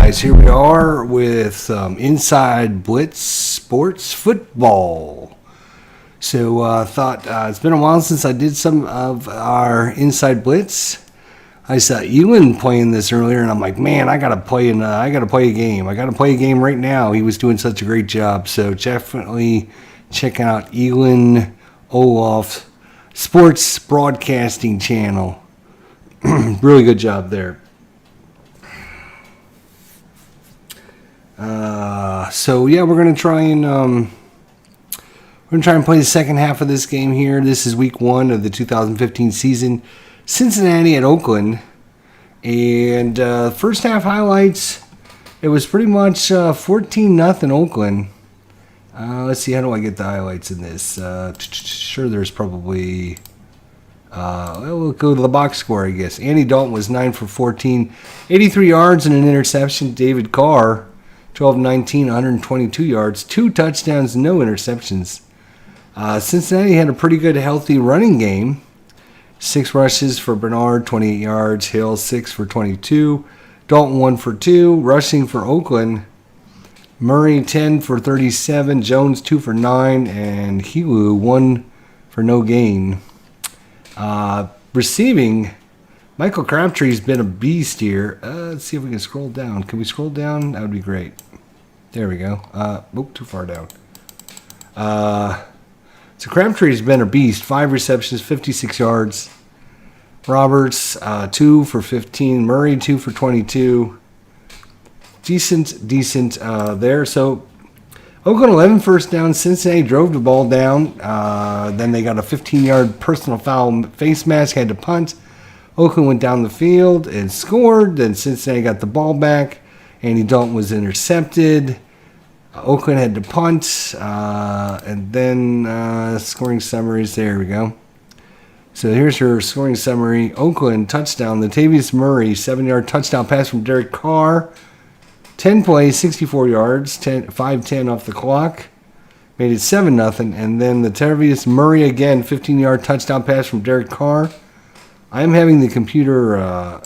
guys, here we are with Inside Blitz Sports Football. So I thought it's been a while since I did some of our Inside Blitz. I saw Ewan playing this earlier, and I'm like, man, I gotta play a game. I gotta play a game right now. He was doing such a great job. So definitely check out Ewan Olaf's Sports Broadcasting Channel. Really good job there. We're gonna try and play the second half of this game here. This is week 1 of the 2015 season. Cincinnati at Oakland, and first half highlights. It was pretty much 14-0 Oakland. Let's see, how do I get the highlights in this? Sure, there's probably. We'll go to the box score, I guess. Andy Dalton was 9 for 14, 83 yards and an interception. David Carr, 12-19, 122 yards, 2 touchdowns, no interceptions. Cincinnati had a pretty good, healthy running game. 6 rushes for Bernard, 28 yards. Hill, 6 for 22. Dalton, 1 for 2. Rushing for Oakland, Murray, 10 for 37. Jones, 2 for 9. And Helu, 1 for no gain. Receiving, Michael Crabtree's been a beast here. Let's see if we can scroll down. Can we scroll down? That would be great. There we go. Too far down. So Crabtree's been a beast. 5 receptions, 56 yards. Roberts, 2 for 15. Murray, 2 for 22. Decent there. So Oakland 11 first down. Cincinnati drove the ball down. Then they got a 15-yard personal foul face mask, had to punt. Oakland went down the field and scored. Then Cincinnati got the ball back. Andy Dalton was intercepted. Oakland had to punt. And then scoring summaries. There we go. So here's your scoring summary. Oakland touchdown. Latavius Murray, 7-yard touchdown pass from Derek Carr. 10 plays, 64 yards, 5-10 off the clock. Made it 7-0. And then Latavius Murray again, 15-yard touchdown pass from Derek Carr. I'm having the computer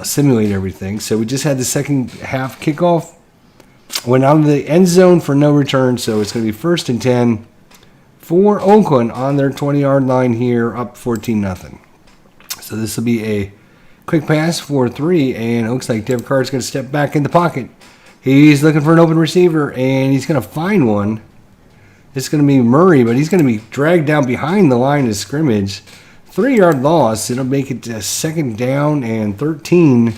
simulate everything. So we just had the second half kickoff. Went out of the end zone for no return. So it's going to be 1st and 10 for Oakland on their 20-yard line here, up 14-0. So this will be a quick pass for 3, and it looks like Derek Carr is going to step back in the pocket. He's looking for an open receiver, and he's going to find one. It's going to be Murray, but he's going to be dragged down behind the line of scrimmage. 3-yard loss. It'll make it 2nd down and 13,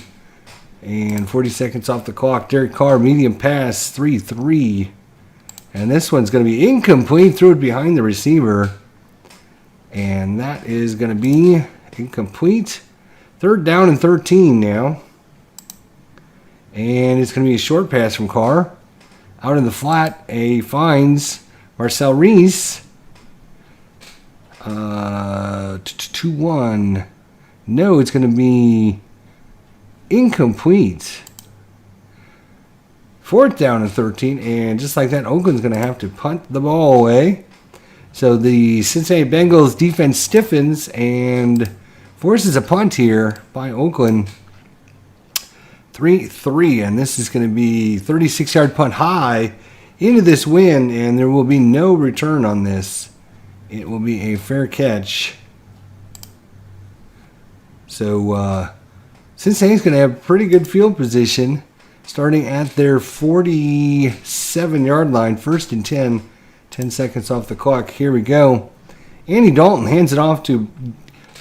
and 40 seconds off the clock. Derek Carr, medium pass, 3-3. And this one's going to be incomplete. Threw it behind the receiver, and that is going to be incomplete. 3rd down and 13 now. And it's going to be a short pass from Carr. Out in the flat, finds Marcel Reese. 2-1. No, it's going to be incomplete. 4th down and 13. And just like that, Oakland's going to have to punt the ball away. So the Cincinnati Bengals defense stiffens and forces a punt here by Oakland. 3-3, and this is going to be 36-yard punt high into this win, and there will be no return on this. It will be a fair catch. So Cincinnati's going to have pretty good field position starting at their 47-yard line, 1st and 10. 10 seconds off the clock. Here we go. Andy Dalton hands it off to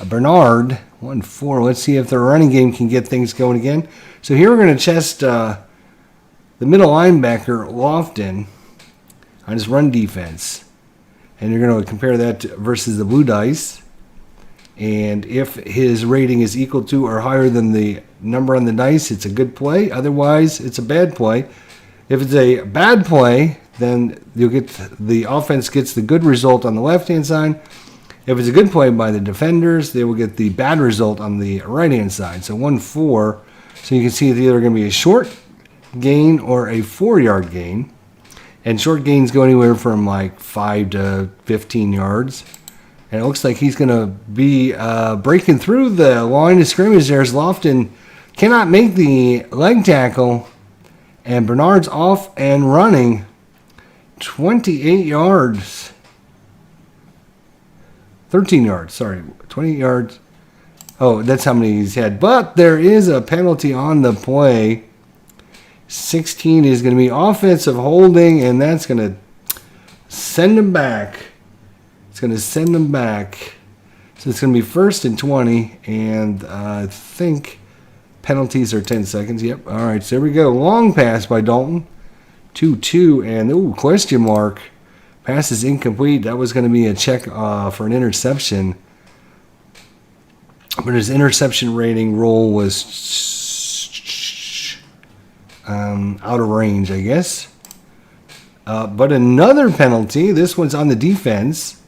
Bernard, 1-4. Let's see if the running game can get things going again. So here we're going to test the middle linebacker, Lofton, on his run defense. And you're going to compare that versus the Blue Dice. And if his rating is equal to or higher than the number on the dice, it's a good play. Otherwise, it's a bad play. If it's a bad play, then the offense gets the good result on the left-hand side. If it's a good play by the defenders, they will get the bad result on the right-hand side. So 1-4. So you can see it's either going to be a short gain or a 4-yard gain. And short gains go anywhere from like 5 to 15 yards. And it looks like he's going to be breaking through the line of scrimmage there as Lofton cannot make the leg tackle, and Bernard's off and running 28 yards. 13 yards, sorry, 28 yards. Oh, that's how many he's had. But there is a penalty on the play. 16 is going to be offensive holding, and that's going to send him back. It's going to send him back. So it's going to be 1st and 20, and I think penalties are 10 seconds. Yep. All right, so there we go. Long pass by Dalton. 2-2, and question mark. Pass is incomplete. That was going to be a check for an interception. But his interception rating roll was out of range, I guess. But another penalty. This one's on the defense.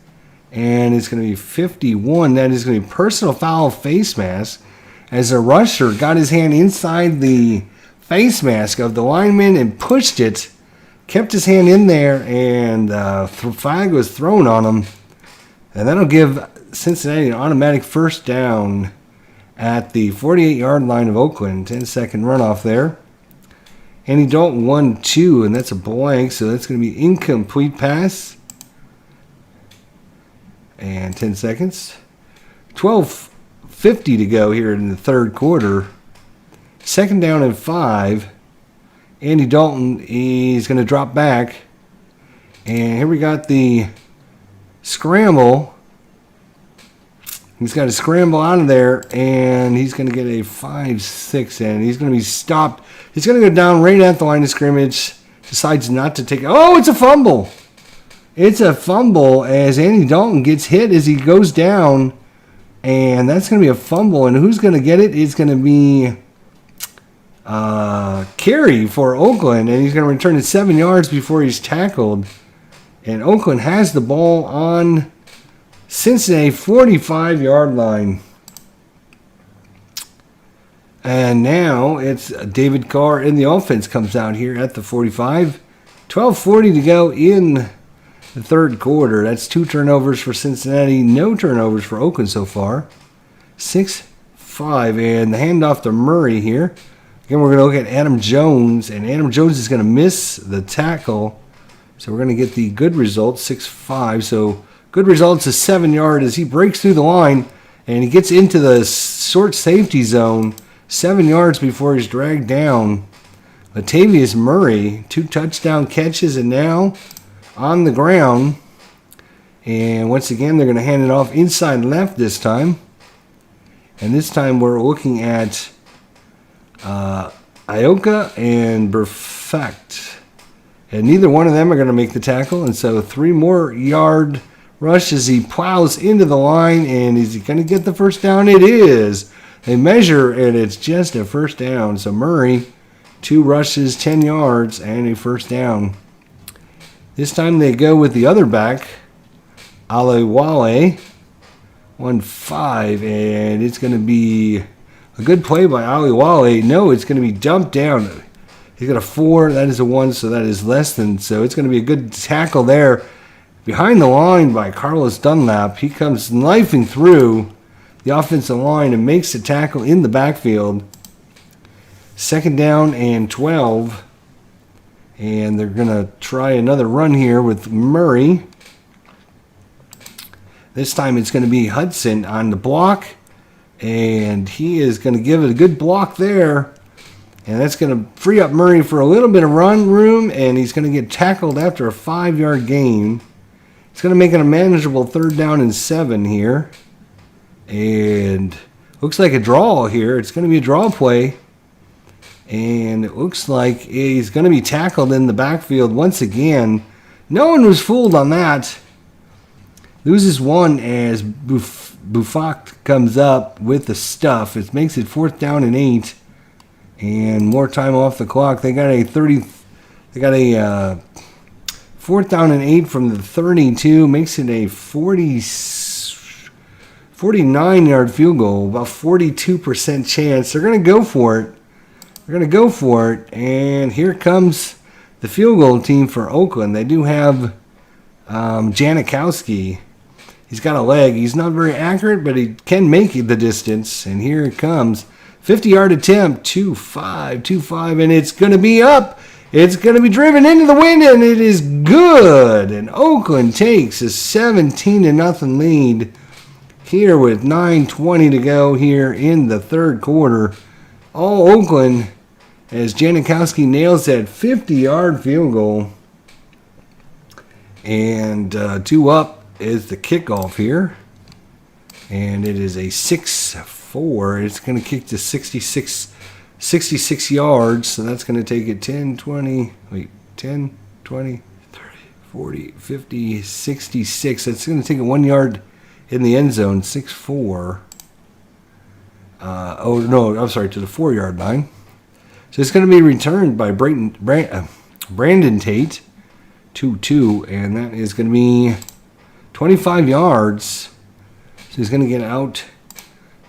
And it's going to be 51. That is going to be personal foul face mask. As a rusher got his hand inside the face mask of the lineman and pushed it. Kept his hand in there, and flag was thrown on him. And that'll give Cincinnati an automatic first down at the 48-yard line of Oakland. 10-second runoff there. Andy Dalton 1-2, and that's a blank, so that's going to be incomplete pass. And 10 seconds. 12:50 to go here in the third quarter. 2nd down and 5. Andy Dalton is going to drop back. And here we got the scramble. He's got to scramble out of there, and he's going to get a 5-6, and he's going to be stopped. He's going to go down right at the line of scrimmage. Decides not to take it. Oh, it's a fumble. It's a fumble as Andy Dalton gets hit as he goes down, and that's going to be a fumble. And who's going to get it? It's going to be Carey for Oakland, and he's going to return it 7 yards before he's tackled. And Oakland has the ball on Cincinnati 45-yard line. And now it's David Carr in the offense comes out here at the 45. 12:40 to go in the third quarter. That's 2 turnovers for Cincinnati, no turnovers for Oakland so far. 6-5, and the handoff to Murray here. Again, we're going to look at Adam Jones, and Adam Jones is going to miss the tackle. So we're going to get the good result, 6-5. So good results is 7 yards as he breaks through the line, and he gets into the short safety zone 7 yards before he's dragged down. Latavius Murray, 2 touchdown catches, and now on the ground. And once again, they're going to hand it off inside left this time. And this time we're looking at Ioka and Perfect. And neither one of them are going to make the tackle. And so 3 more yard rush as he plows into the line. And is he going to get the first down? It is. They measure, and it's just a first down. So Murray, 2 rushes, 10 yards, and a first down. This time they go with the other back, Aliwale, 1-5, and it's going to be a good play by Aliwale. No, it's going to be dumped down. He's got a 4, that is a 1, so that is less than. So it's going to be a good tackle there. Behind the line by Carlos Dunlap. He comes knifing through the offensive line and makes the tackle in the backfield. 2nd down and 12. And they're going to try another run here with Murray. This time it's going to be Hudson on the block. And he is going to give it a good block there. And that's going to free up Murray for a little bit of run room. And he's going to get tackled after a 5-yard gain. It's going to make it a manageable 3rd down and 7 here. And looks like a draw here. It's going to be a draw play. And it looks like he's going to be tackled in the backfield once again. No one was fooled on that. Loses 1 as Buffak comes up with the stuff. It makes it 4th down and 8. And more time off the clock. They got a 4th down and 8 from the 32. Makes it a 49-yard field goal. About 42% chance. They're going to go for it. And here comes the field goal team for Oakland. They do have Janikowski. He's got a leg. He's not very accurate, but he can make the distance. And here it comes. 50-yard attempt, 2-5, and it's going to be up. It's going to be driven into the wind, and it is good. And Oakland takes a 17-0 lead here with 9:20 to go here in the third quarter. All Oakland as Janikowski nails that 50-yard field goal. And 2 up is the kickoff here. And it is a 6-4. It's going to kick to 66 yards. So that's going to take it 10, 20, 30, 40, 50, 66. That's going to take it 1 yard in the end zone, 6-4. To the 4-yard line. So it's going to be returned by Brandon Tate, 2-2, and that is going to be 25 yards. So he's going to get out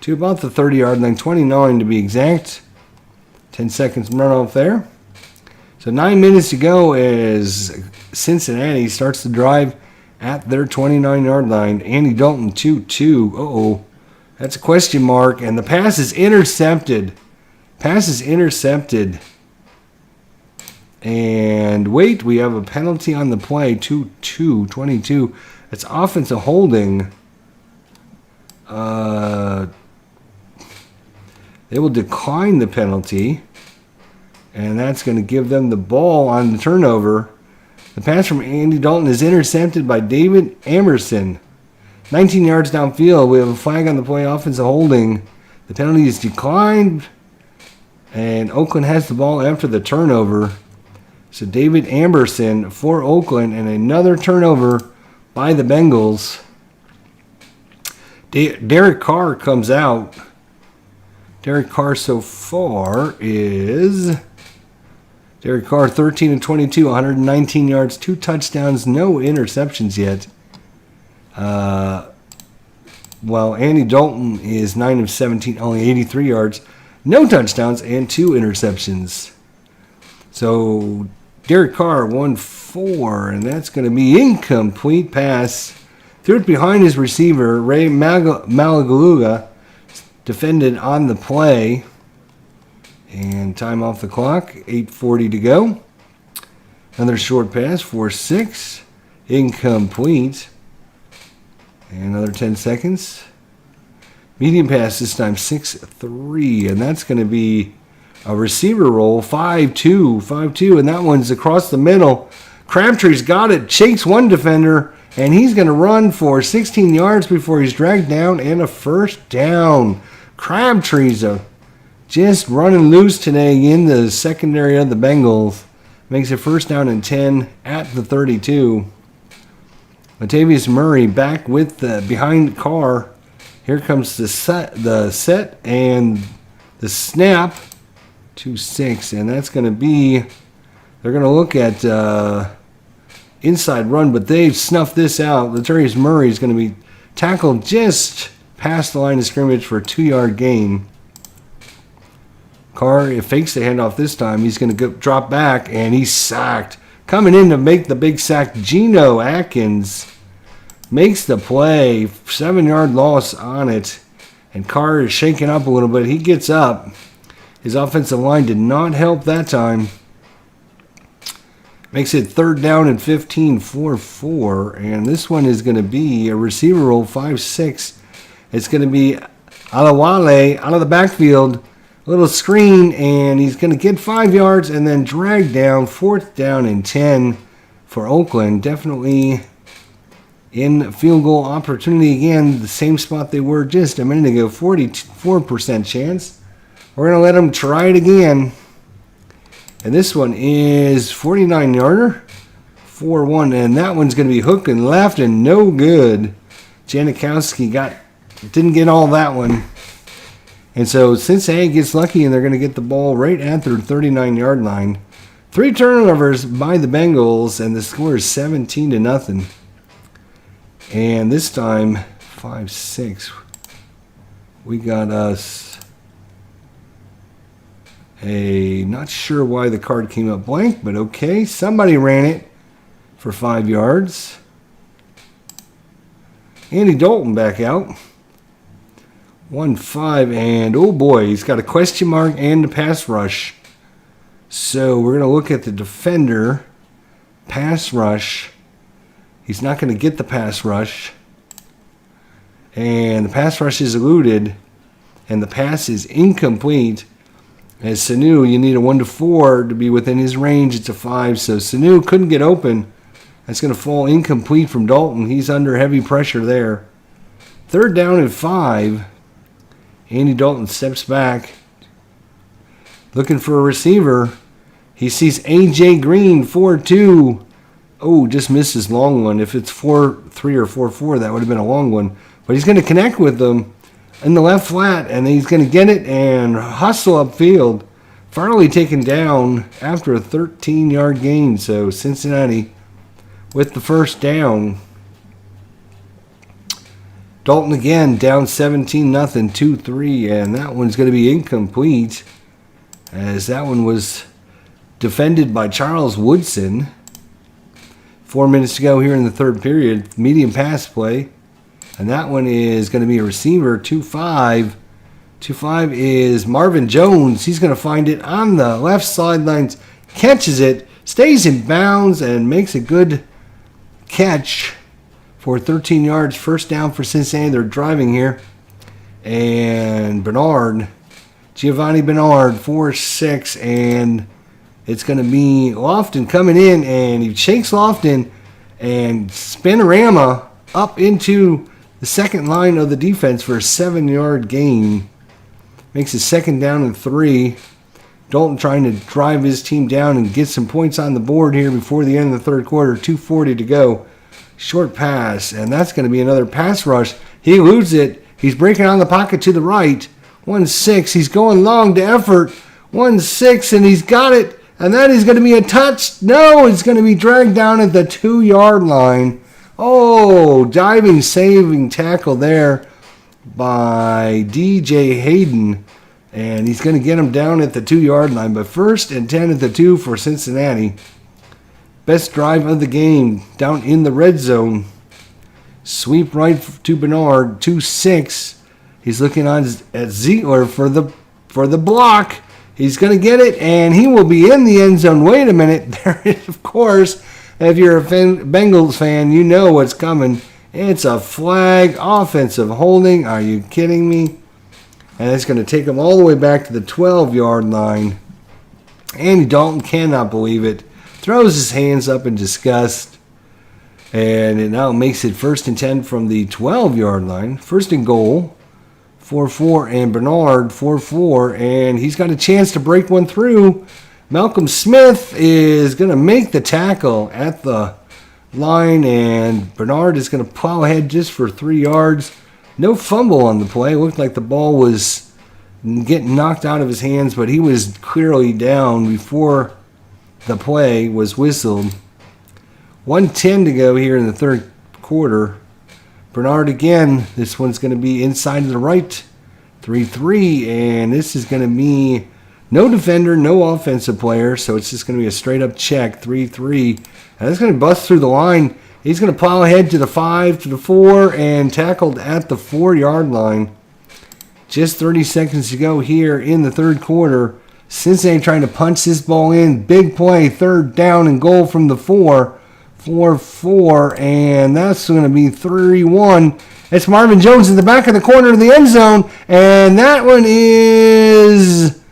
to about the 30-yard line, 29 to be exact. 10 seconds run off there. So 9 minutes to go as Cincinnati starts to drive at their 29-yard line. Andy Dalton, 2-2. Uh-oh. That's a question mark, and the pass is intercepted. And wait, we have a penalty on the play, 22. It's offensive holding. They will decline the penalty, and that's going to give them the ball on the turnover. The pass from Andy Dalton is intercepted by David Emerson. 19 yards downfield. We have a flag on the play, offensive holding. The penalty is declined, and Oakland has the ball after the turnover. So David Emerson for Oakland, and another turnover by the Bengals. Derek Carr comes out. Derek Carr so far is... Derek Carr 13-22, 119 yards, 2 touchdowns, no interceptions yet. While Andy Dalton is 9 of 17, only 83 yards, no touchdowns, and 2 interceptions. So Derek Carr 1-4, and that's going to be incomplete pass. Threw it behind his receiver, Ray Malagaluga, defended on the play. And time off the clock, 8:40 to go. Another short pass, 4-6, incomplete. And another 10 seconds. Medium pass this time, 6-3, and that's going to be a receiver roll, 5-2, and that one's across the middle. Crabtree's got it, shakes one defender, and he's going to run for 16 yards before he's dragged down and a first down. Crabtree's just running loose today in the secondary of the Bengals. Makes it first down and 10 at the 32. Latavius Murray back with the behind Carr. Here comes the set and the snap. 2-6, and that's going to be... They're going to look at inside run, but they've snuffed this out. Latavius Murray is going to be tackled just past the line of scrimmage for a 2-yard gain. Carr fakes the handoff this time. He's going to drop back, and he's sacked. Coming in to make the big sack, Geno Atkins makes the play. 7-yard loss on it. And Carr is shaking up a little bit. He gets up. His offensive line did not help that time. Makes it third down and 15, 4-4. And this one is going to be a receiver roll, 5-6. It's going to be Alawale out of the backfield. Little screen, and he's going to get 5 yards and then drag down. 4th down and 10 for Oakland. Definitely in field goal opportunity again. The same spot they were just a minute ago. 44% chance. We're going to let them try it again. And this one is 49-yarder. 4-1, and that one's going to be hooked and left and no good. Janikowski didn't get all that one. And so Cincinnati gets lucky, and they're going to get the ball right at their 39-yard line. 3 turnovers by the Bengals, and the score is 17-0. And this time, 5-6. We got us not sure why the card came up blank, but okay. Somebody ran it for 5 yards. Andy Dalton back out. 1-5, and oh boy, he's got a question mark and a pass rush. So we're going to look at the defender. Pass rush. He's not going to get the pass rush. And the pass rush is eluded. And the pass is incomplete. As Sanu, you need a 1-4 to be within his range. It's a 5. So Sanu couldn't get open. That's going to fall incomplete from Dalton. He's under heavy pressure there. 3rd down and 5. Andy Dalton steps back. Looking for a receiver. He sees A.J. Green, 4-2. Oh, just missed his long one. If it's 4-3 or 4-4, that would have been a long one. But he's going to connect with them in the left flat, and he's going to get it and hustle upfield. Farley taken down after a 13-yard gain. So Cincinnati with the first down. Dalton again down 17-0, 2-3, and that one's going to be incomplete, as that one was defended by Charles Woodson. 4 minutes to go here in the third period. Medium pass play, and that one is going to be a receiver. 2-5. 2-5 is Marvin Jones. He's going to find it on the left sidelines, catches it, stays in bounds, and makes a good catch for 13 yards. First down for Cincinnati. They're driving here. And Giovanni Bernard, 4-6. And it's going to be Lofton coming in. And he shakes Lofton and Spinorama up into the second line of the defense for a 7-yard gain. Makes it 2nd down and 3. Dalton trying to drive his team down and get some points on the board here before the end of the third quarter. 2:40 to go. Short pass, and that's going to be another pass rush. He loses it. He's breaking on the pocket to the right. 1-6. He's going long to effort. 1-6, and he's got it. And that is going to be a touch. No, it's going to be dragged down at the 2-yard line. Oh, diving, saving tackle there by DJ Hayden. And he's going to get him down at the 2-yard line. But 1st and 10 at the 2 for Cincinnati. Best drive of the game down in the red zone. Sweep right to Bernard. 2-6. He's looking on at Ziegler for the block. He's going to get it, and he will be in the end zone. Wait a minute. There is, of course, if you're a Bengals fan, you know what's coming. It's a flag, offensive holding. Are you kidding me? And it's going to take him all the way back to the 12-yard line. Andy Dalton cannot believe it. Throws his hands up in disgust. And it now makes it 1st and 10 from the 12-yard line. 1st and goal. 4-4, and Bernard 4-4. And he's got a chance to break one through. Malcolm Smith is going to make the tackle at the line. And Bernard is going to plow ahead just for 3 yards. No fumble on the play. It looked like the ball was getting knocked out of his hands, but he was clearly down before the play was whistled. 1:10 to go here in the third quarter. Bernard again. This one's going to be inside to the right. 3-3, and this is going to be no defender, no offensive player, so it's just going to be a straight-up check. 3-3. And it's going to bust through the line. He's going to plow ahead to the 5, to the 4, and tackled at the 4-yard line. Just 30 seconds to go here in the third quarter. Cincinnati trying to punch this ball in. Big play, 3rd down and goal from the 4. 4-4, and that's going to be 3-1. It's Marvin Jones in the back of the corner of the end zone, and that one is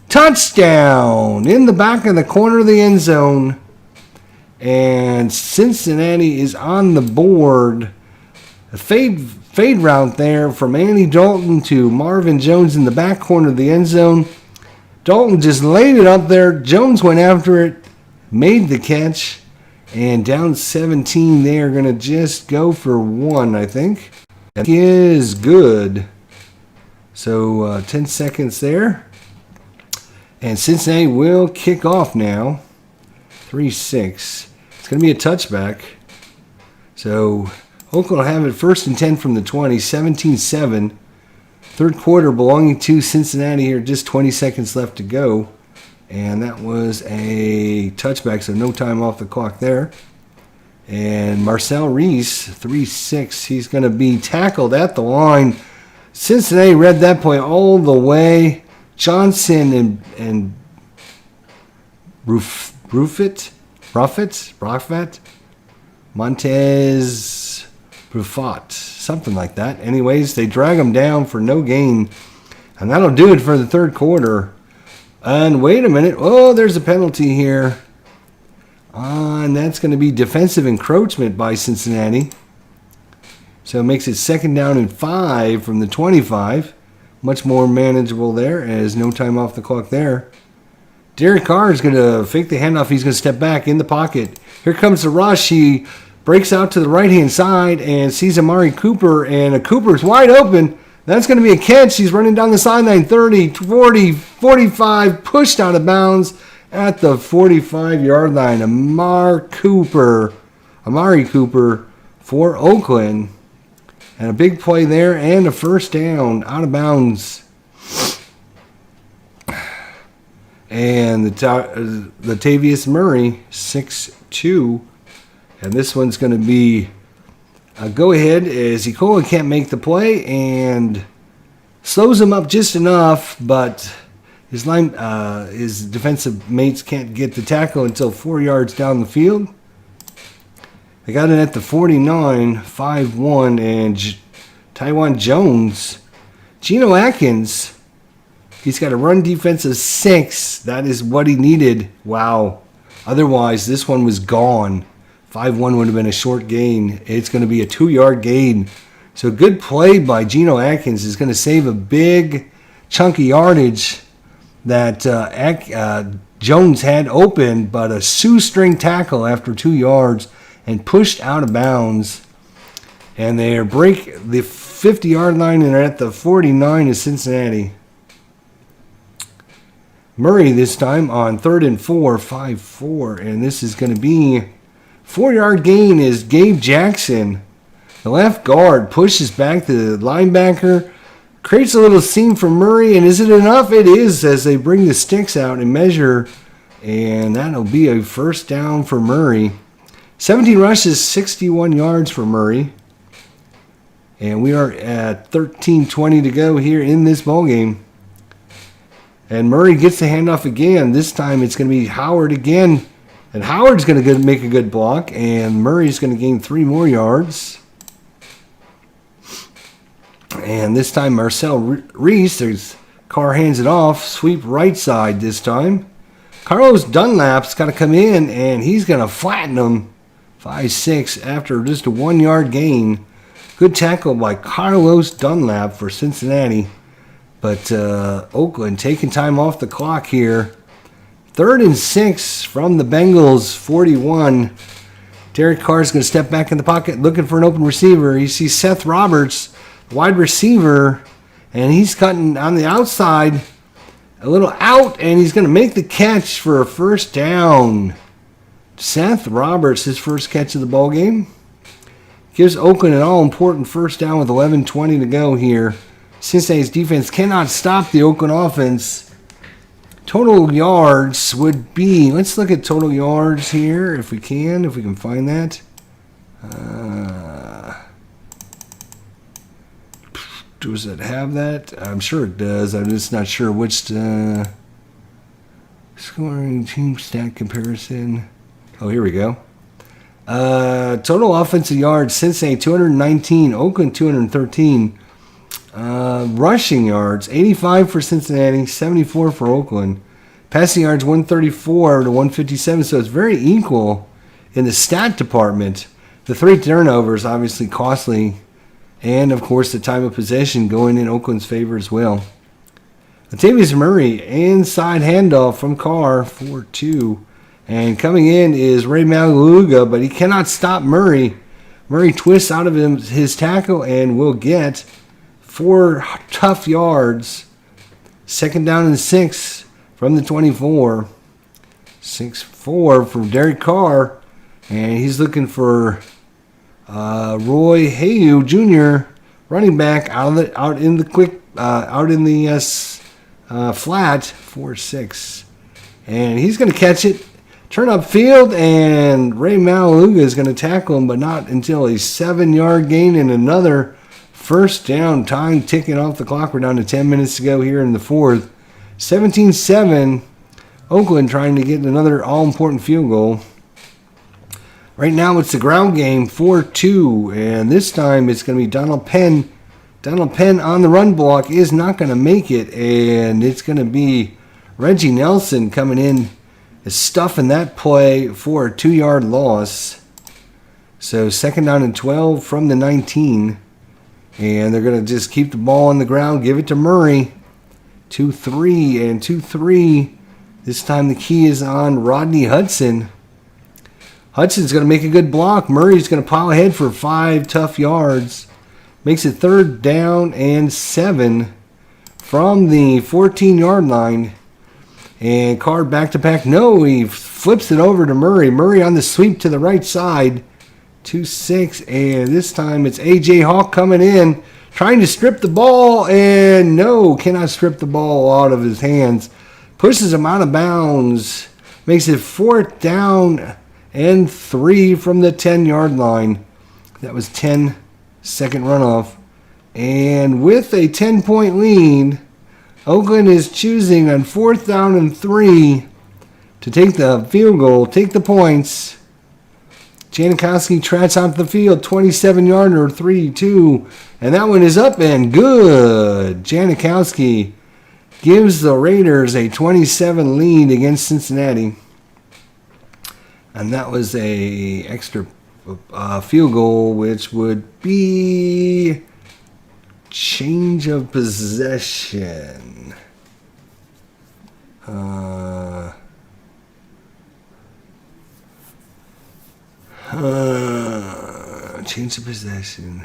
touchdown in the back of the corner of the end zone. And Cincinnati is on the board. A fade route there from Andy Dalton to Marvin Jones in the back corner of the end zone. Dalton just laid it up there. Jones went after it, made the catch, and down 17, they're going to just go for 1, I think. That is good. So 10 seconds there. And Cincinnati will kick off now. 3-6. It's going to be a touchback. So Oakland will have it 1st and 10 from the 20, 17-7. Third quarter belonging to Cincinnati here, just 20 seconds left to go. And that was a touchback, so no time off the clock there. And Marcel Reese, 3-6, he's going to be tackled at the line. Cincinnati read that play all the way. Johnson and Ruffet, Montez Buffat, something like that. Anyways, they drag him down for no gain. And that'll do it for the third quarter. And wait a minute. Oh, there's a penalty here. And that's going to be defensive encroachment by Cincinnati. So it makes it 2nd down and 5 from the 25. Much more manageable there, as no time off the clock there. Derek Carr is going to fake the handoff. He's going to step back in the pocket. Here comes the rush. He breaks out to the right-hand side and sees Amari Cooper, and Cooper's wide open. That's going to be a catch. He's running down the sideline, 30, 40, 45, pushed out of bounds at the 45-yard line. Amari Cooper for Oakland. And a big play there and a first down out of bounds. And the Latavius Murray, 6'2". And this one's going to be a go-ahead as Ecola can't make the play and slows him up just enough, but his defensive mates can't get the tackle until 4 yards down the field. They got it at the 49, 5-1, and Taiwan Jones. Geno Atkins, he's got a run defense of 6. That is what he needed. Wow. Otherwise, this one was gone. 5-1 would have been a short gain. It's going to be a 2-yard gain. So good play by Geno Atkins is going to save a big chunk of yardage that Jones had open, but a shoestring tackle after 2 yards and pushed out of bounds. And they break the 50-yard line and are at the 49 of Cincinnati. Murray this time on 3rd and 4, 5-4. And this is going to be 4-yard gain is Gabe Jackson. The left guard pushes back the linebacker, creates a little seam for Murray, and is it enough? It is, as they bring the sticks out and measure, and that'll be a first down for Murray. 17 rushes, 61 yards for Murray. And we are at 13:20 to go here in this ballgame. And Murray gets the handoff again. This time it's going to be Howard again. And Howard's going to make a good block, and Murray's going to gain 3 more yards. And this time Marcel Reese, Carr hands it off, sweep right side this time. Carlos Dunlap's got to come in, and he's going to flatten him 5-6 after just a 1-yard gain. Good tackle by Carlos Dunlap for Cincinnati. But Oakland taking time off the clock here. 3rd and 6 from the Bengals, 41. Derek Carr's going to step back in the pocket looking for an open receiver. He sees Seth Roberts, wide receiver, and he's cutting on the outside, a little out, and he's going to make the catch for a first down. Seth Roberts, his first catch of the ball game, gives Oakland an all-important first down with 11:20 to go here. Cincinnati's defense cannot stop the Oakland offense. Total yards would be, let's look at total yards here if we can find that. Does it have that? I'm sure it does. I'm just not sure which scoring team stat comparison. Oh, here we go. Total offensive yards, Cincinnati 219, Oakland 213. Rushing yards, 85 for Cincinnati, 74 for Oakland. Passing yards, 134 to 157, so it's very equal in the stat department. The 3 turnovers, obviously costly, and, of course, the time of possession going in Oakland's favor as well. Latavius Murray, inside handoff from Carr, 4-2. And coming in is Ray Maluga, but he cannot stop Murray. Murray twists out of his tackle and will get 4 tough yards. 2nd down and 6 from the 24. 6-4 from Derek Carr. And he's looking for Roy Hayu Jr., running back out in the flat, 4-6. And he's going to catch it. Turn up field, and Ray Maluga is going to tackle him, but not until a 7-yard gain and another First down, time ticking off the clock. We're down to 10 minutes to go here in the fourth. 17-7. Oakland trying to get another all-important field goal. Right now it's the ground game, 4-2. And this time it's going to be Donald Penn. Donald Penn on the run block is not going to make it. And it's going to be Reggie Nelson coming in, stuffing that play for a 2-yard loss. So second down and 12 from the 19. And they're going to just keep the ball on the ground, give it to Murray. 2-3 and 2-3. This time the key is on Rodney Hudson. Hudson's going to make a good block. Murray's going to pile ahead for 5 tough yards. Makes it third down and 7 from the 14-yard line. And Card back to back. No, he flips it over to Murray. Murray on the sweep to the right side. 2-6, and this time it's A.J. Hawk coming in, trying to strip the ball, and no, cannot strip the ball out of his hands. Pushes him out of bounds. Makes it fourth down and 3 from the 10-yard line. That was 10-second runoff. And with a 10-point lead, Oakland is choosing on fourth down and 3 to take the field goal, take the points. Janikowski trats out the field, 27-yarder, 3-2. And that one is up and good. Janikowski gives the Raiders a 27 lead against Cincinnati. And that was a extra field goal, which would be change of possession. Change of possession.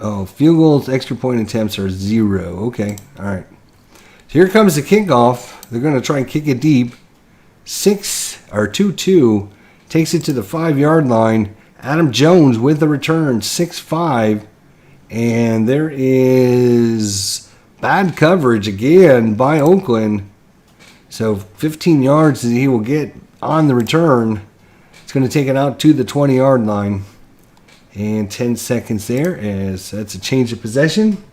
Oh, field goals, extra point attempts are 0. Okay, all right. So here comes the kickoff. They're going to try and kick it deep. 2-2. Takes it to the 5-yard line. Adam Jones with the return, 6'5". And there is bad coverage again by Oakland. So 15 yards that he will get on the return. It's going to take it out to the 20-yard line. And 10 seconds there as that's a change of possession.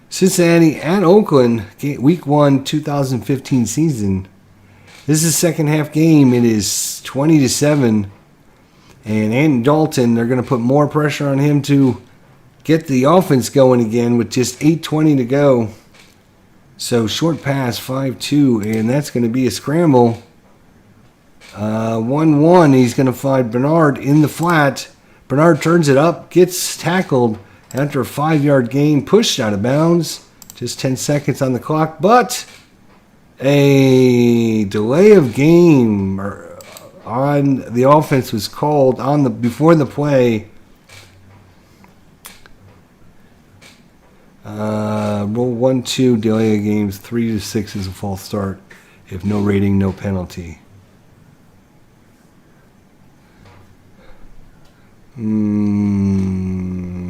Cincinnati at Oakland, Week 1, 2015 season. This is a second half game. It is 20-7. And Andy Dalton, they're going to put more pressure on him to get the offense going again with just 8:20 to go. So short pass, 5-2, and that's going to be a scramble. 1-1, he's going to find Bernard in the flat. Bernard turns it up, gets tackled after a 5-yard gain, pushed out of bounds. Just 10 seconds on the clock, but a delay of game on the offense was called before the play. Rule 1-2, delay of games, 3-6 is a false start. If no rating, no penalty.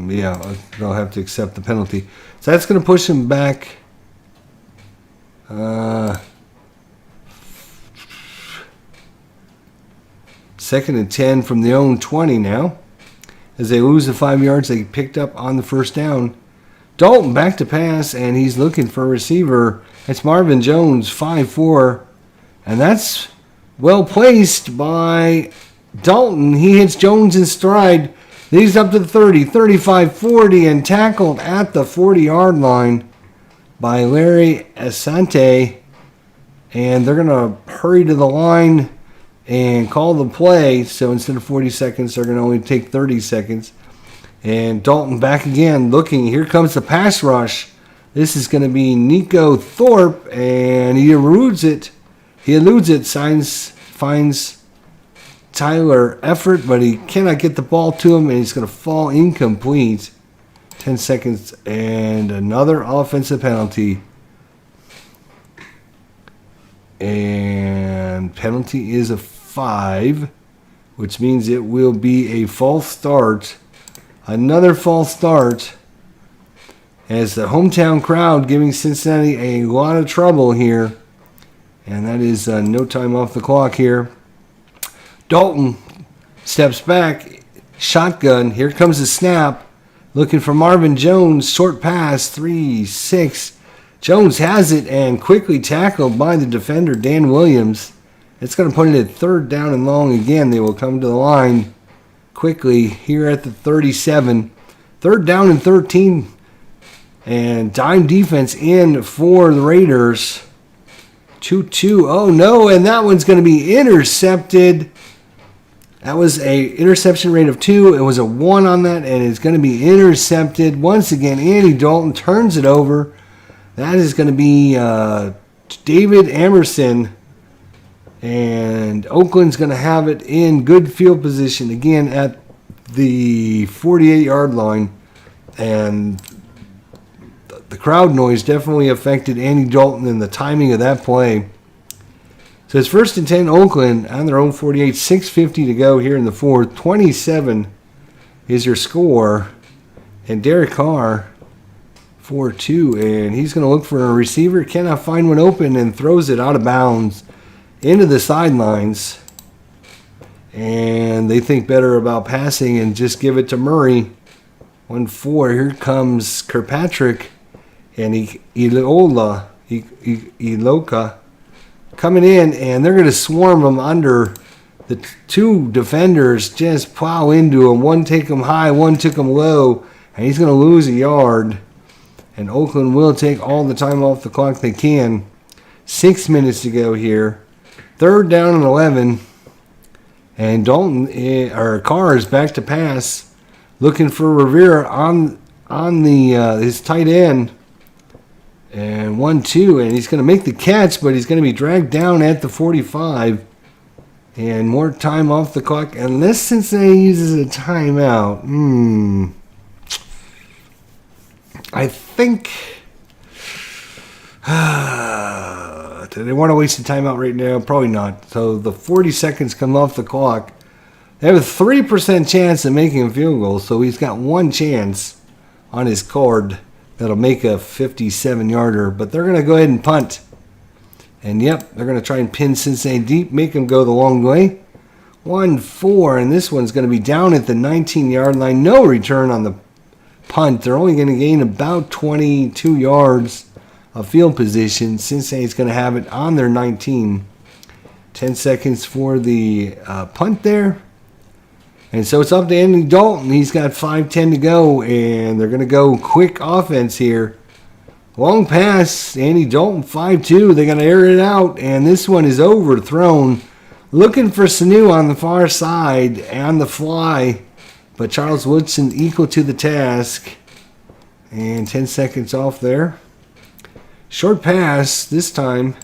Yeah, they'll have to accept the penalty. So that's going to push him back. Second and 10 from their own 20 now. As they lose the 5 yards they picked up on the first down. Dalton back to pass, and he's looking for a receiver. It's Marvin Jones, 5'4". And that's well placed by Dalton. He hits Jones in stride. He's up to the 30, 35, 40, and tackled at the 40-yard line by Larry Asante. And they're going to hurry to the line and call the play. So instead of 40 seconds, they're going to only take 30 seconds. And Dalton back again looking. Here comes the pass rush. This is going to be Nico Thorpe, and he eludes it. Finds Tyler Effort, but he cannot get the ball to him, and he's going to fall incomplete. 10 seconds, and another offensive penalty. And penalty is a 5, which means it will be a false start. Another false start, as the hometown crowd giving Cincinnati a lot of trouble here. And that is no time off the clock here. Dalton steps back, shotgun. Here comes the snap. Looking for Marvin Jones. Short pass. 3-6. Jones has it and quickly tackled by the defender, Dan Williams. It's going to put it at 3rd down and long again. They will come to the line quickly here at the 37. 3rd down and 13. And dime defense in for the Raiders. 2-2. Oh, no, and that one's going to be intercepted. That was a interception rate of 2. It was a 1 on that, and it's going to be intercepted. Once again, Andy Dalton turns it over. That is going to be David Emerson. And Oakland's going to have it in good field position again at the 48-yard line. And the crowd noise definitely affected Andy Dalton and the timing of that play. So it's 1st and 10 Oakland on their own 48. 6:50 to go here in the 4th. 27 is your score. And Derek Carr, 4-2. And he's going to look for a receiver. Cannot find one open and throws it out of bounds into the sidelines. And they think better about passing and just give it to Murray. 1-4. Here comes Kirkpatrick and Iloka coming in, and they're going to swarm them under. The 2 defenders just plow into him. One take him high, one took him low, and he's going to lose a yard. And Oakland will take all the time off the clock they can. 6 minutes to go here. 3rd down and 11. And Carr is back to pass, looking for Rivera on his tight end. And 1-2, and he's going to make the catch, but he's going to be dragged down at the 45. And more time off the clock, unless Cincinnati uses a timeout. I think... do they want to waste a timeout right now? Probably not. So the 40 seconds come off the clock. They have a 3% chance of making a field goal, so he's got 1 chance on his card. That'll make a 57-yarder, but they're going to go ahead and punt. And yep, they're going to try and pin Cincinnati deep, make them go the long way. 1-4, and this one's going to be down at the 19-yard line. No return on the punt. They're only going to gain about 22 yards of field position. Cincinnati's going to have it on their 19. 10 seconds for the punt there. And so it's up to Andy Dalton. He's got 5:10 to go, and they're going to go quick offense here. Long pass, Andy Dalton, 5-2. They're going to air it out, and this one is overthrown. Looking for Sanu on the far side on the fly, but Charles Woodson equal to the task. And 10 seconds off there. Short pass this time.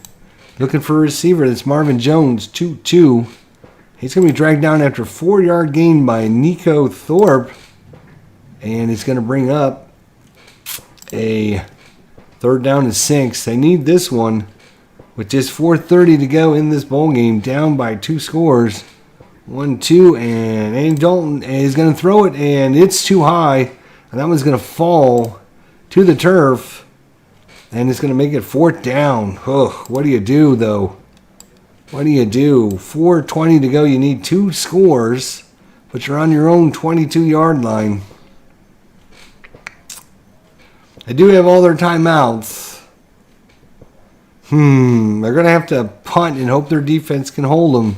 Looking for a receiver. That's Marvin Jones, 2-2. He's going to be dragged down after a 4-yard gain by Nico Thorpe. And it's going to bring up a 3rd down and 6. They need this one with just 4:30 to go in this bowl game. Down by 2 scores. 1-2. And Andy Dalton is going to throw it. And it's too high. And that one's going to fall to the turf. And it's going to make it 4th down. Ugh, what do you do, though? What do you do? 4:20 to go. You need 2 scores, but you're on your own 22-yard line. They do have all their timeouts. They're going to have to punt and hope their defense can hold them.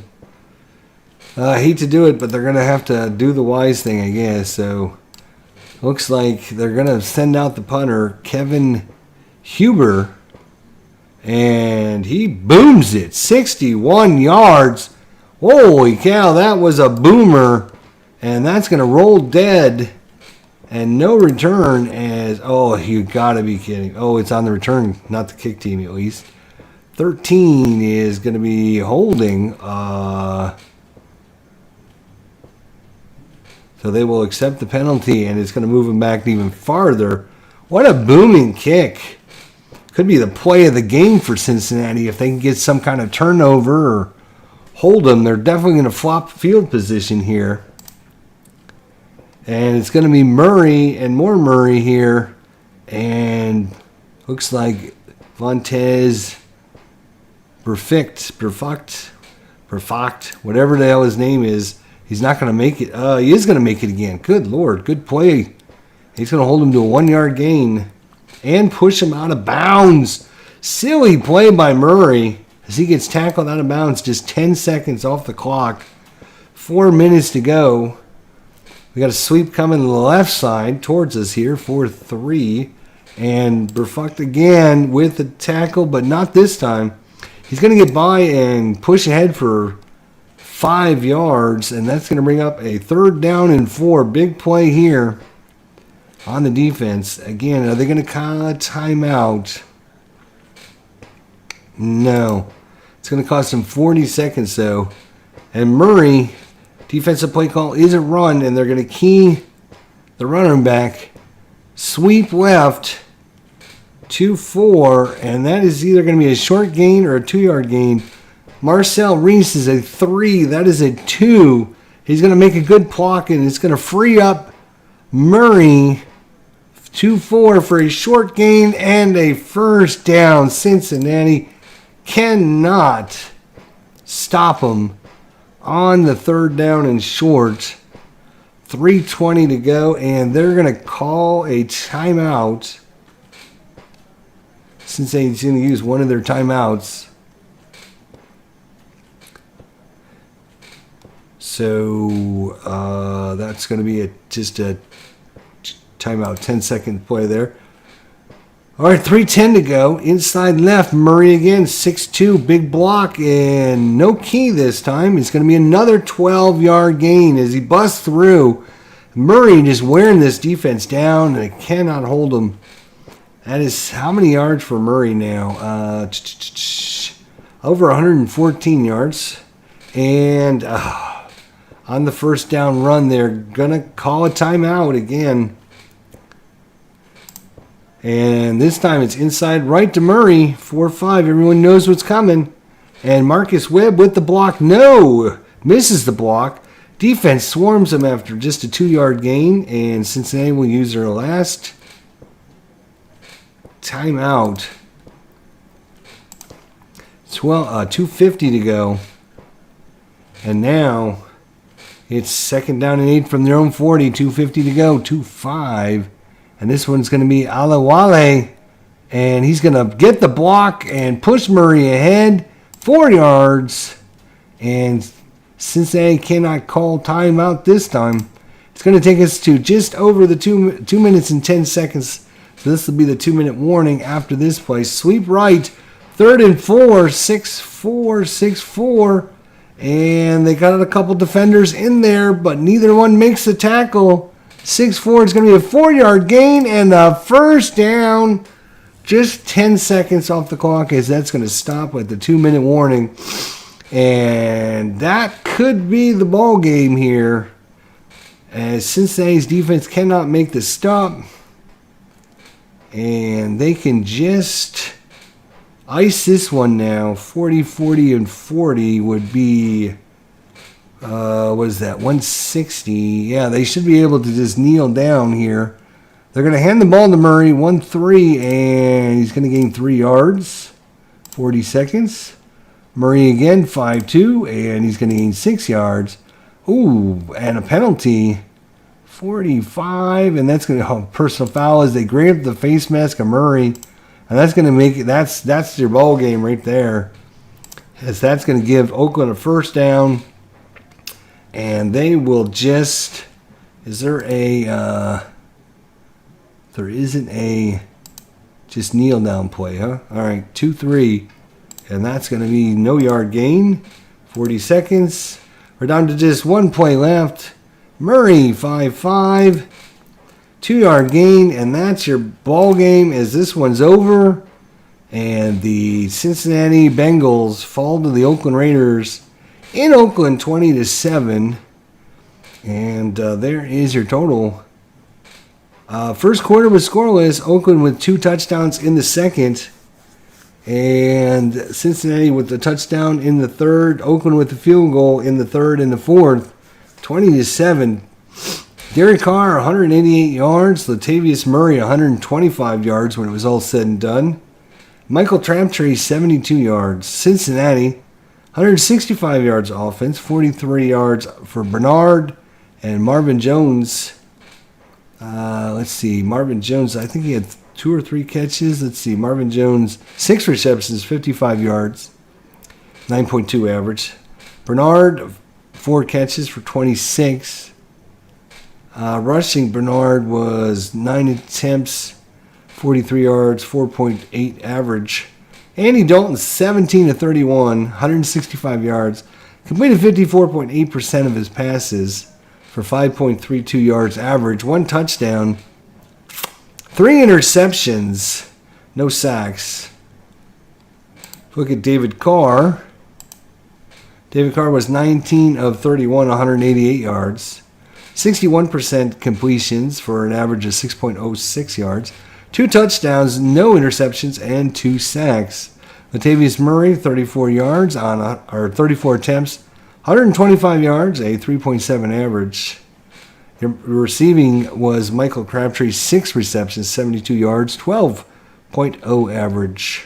I hate to do it, but they're going to have to do the wise thing, I guess. So, looks like they're going to send out the punter, Kevin Huber. And he booms it. 61 yards. Holy cow, that was a boomer. And that's going to roll dead. And no return as... Oh, you got to be kidding. Oh, it's on the return, not the kick team at least. 13 is going to be holding. So they will accept the penalty, and it's going to move them back even farther. What a booming kick. Could be the play of the game for Cincinnati if they can get some kind of turnover or hold them. They're definitely going to flop field position here. And it's going to be Murray and more Murray here. And looks like Vontez Perfect, whatever the hell his name is. He's not going to make it. He is going to make it again. Good Lord. Good play He's going to hold him to a 1-yard gain and push him out of bounds. Silly play by Murray as he gets tackled out of bounds just 10 seconds off the clock. 4 minutes to go. We got a sweep coming to the left side towards us here, 4-3. And Burfuck again with the tackle, but not this time. He's going to get by and push ahead for 5 yards, and that's going to bring up a 3rd down and 4. Big play here on the defense. Again, are they going to call a timeout? No. It's going to cost them 40 seconds, though. And Murray, defensive play call is a run, and they're going to key the running back. Sweep left. 2-4, and that is either going to be a short gain or a 2-yard gain. Marcel Reese is a 3. That is a 2. He's going to make a good block, and it's going to free up Murray. 2-4 for a short gain and a 1st down. Cincinnati cannot stop him on the 3rd down and short. 3:20 to go, and they're going to call a timeout. Cincinnati's going to use one of their timeouts. So that's going to be just a timeout, 10-second play there. All right, 3:10 to go. Inside left, Murray again, 6'2", big block, and no key this time. It's going to be another 12-yard gain as he busts through. Murray just wearing this defense down, and it cannot hold him. That is how many yards for Murray now? Over 114 yards. And on the 1st down run, they're going to call a timeout again. And this time it's inside right to Murray. 4-5. Everyone knows what's coming. And Marcus Webb with the block. No! Misses the block. Defense swarms him after just a 2-yard gain. And Cincinnati will use their last timeout. 2:50 to go. And now it's 2nd down and 8 from their own 40. 2:50 to go. 2-5. And this one's going to be Alawale. And he's going to get the block and push Murray ahead. 4 yards. And Cincinnati cannot call timeout this time. It's going to take us to just over the 2 minutes and 10 seconds. So this will be the 2-minute warning after this play. Sweep right. 3rd and 4. 6-4. And they got a couple defenders in there, but neither one makes the tackle. 6-4 is going to be a 4-yard gain and a 1st down. Just 10 seconds off the clock as that's going to stop with the 2-minute warning. And that could be the ball game here, as Cincinnati's defense cannot make the stop. And they can just ice this one now. 40, 40, and 40 would be, what is that, 160. Yeah, they should be able to just kneel down here. They're going to hand the ball to Murray, 1-3, and he's going to gain 3 yards. 40 seconds. Murray again, 5-2, and he's going to gain 6 yards. Ooh, and a penalty. 45, and that's going to have personal foul as they grab the face mask of Murray, and that's going to make it. That's your ball game right there, as that's going to give Oakland a 1st down, and they will just. Is there a? There isn't a. Just kneel down play, huh? All right, 2-3, and that's going to be no yard gain. 40 seconds. We're down to just 1 play left. Murray, 5-5, 2-yard gain, and that's your ball game as this one's over. And the Cincinatti Bengals fall to the Oakland Raiders in Oakland 20-7. And there is your total. First quarter was scoreless. Oakland with 2 touchdowns in the second. And Cincinnati with the touchdown in the third. Oakland with the field goal in the third and the fourth. 20-7. Derek Carr, 188 yards. Latavius Murray, 125 yards when it was all said and done. Michael Crabtree, 72 yards. Cincinnati, 165 yards offense. 43 yards for Bernard. And Marvin Jones, Let's see. Marvin Jones, I think he had 2 or 3 catches. Let's see. Marvin Jones, 6 receptions, 55 yards, 9.2 average. Bernard, 4 catches for 26. Rushing, Bernard was 9 attempts, 43 yards, 4.8 average. Andy Dalton, 17 to 31, 165 yards. Completed 54.8% of his passes for 5.32 yards average. 1 touchdown, 3 interceptions, no sacks. Look at David Carr. David Carr was 19 of 31, 188 yards. 61% completions for an average of 6.06 yards. 2 touchdowns, no interceptions, and 2 sacks. Latavius Murray, 34 yards on 34 attempts, 125 yards, a 3.7 average. Receiving was Michael Crabtree, 6 receptions, 72 yards, 12.0 average.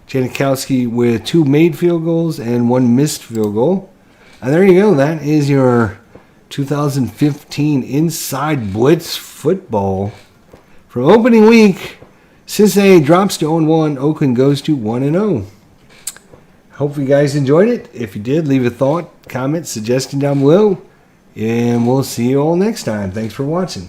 Janikowski with 2 made field goals and 1 missed field goal. And there you go. That is your 2015 Inside Blitz football. From opening week, Cincinnati drops to 0-1. Oakland goes to 1-0. Hope you guys enjoyed it. If you did, leave a thought, comment, suggestion down below. And we'll see you all next time. Thanks for watching.